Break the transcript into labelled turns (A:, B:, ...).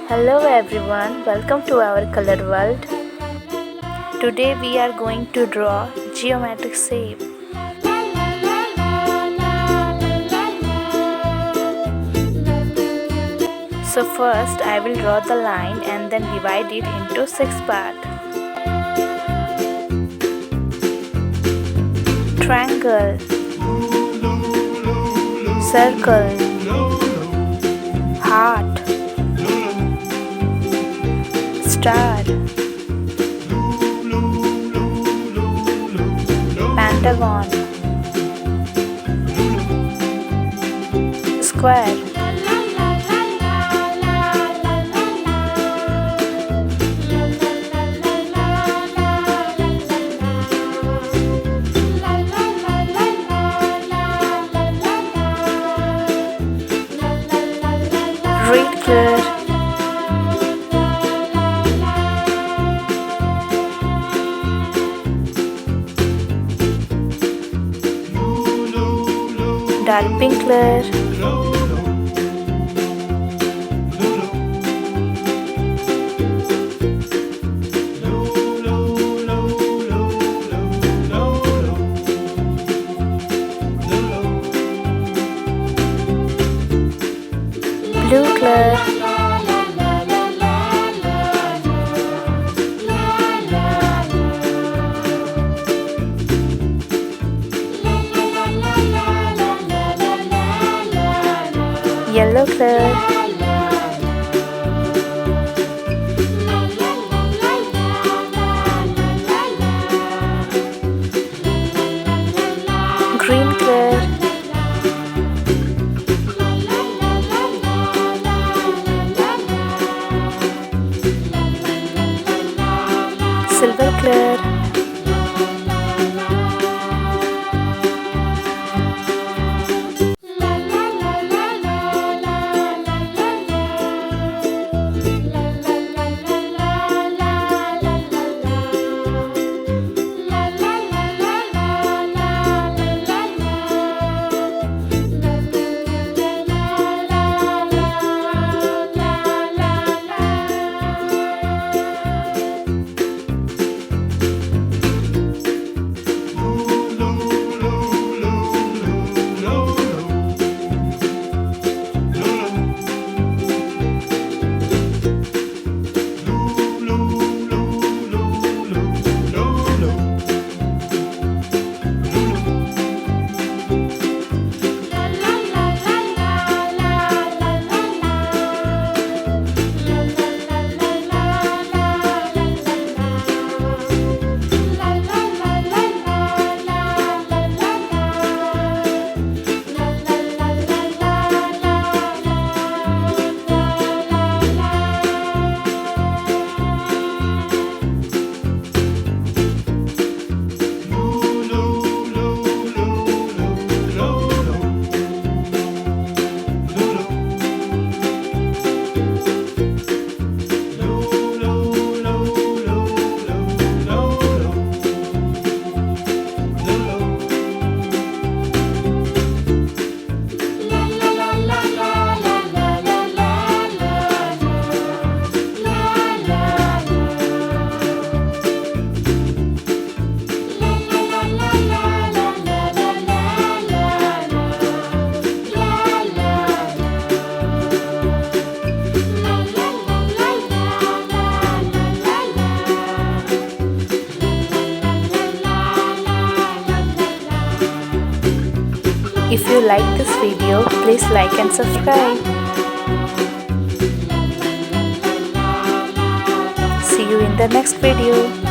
A: Hello everyone, welcome to our color world. Today we are going to draw geometric shape. So first I will draw the line and then divide it into 6 parts. Triangle, circle, heart, star, pentagon, square, red color, dark pink color, blue color, yellow color, green color, silver color, If you like this video, please like and subscribe. See you in the next video.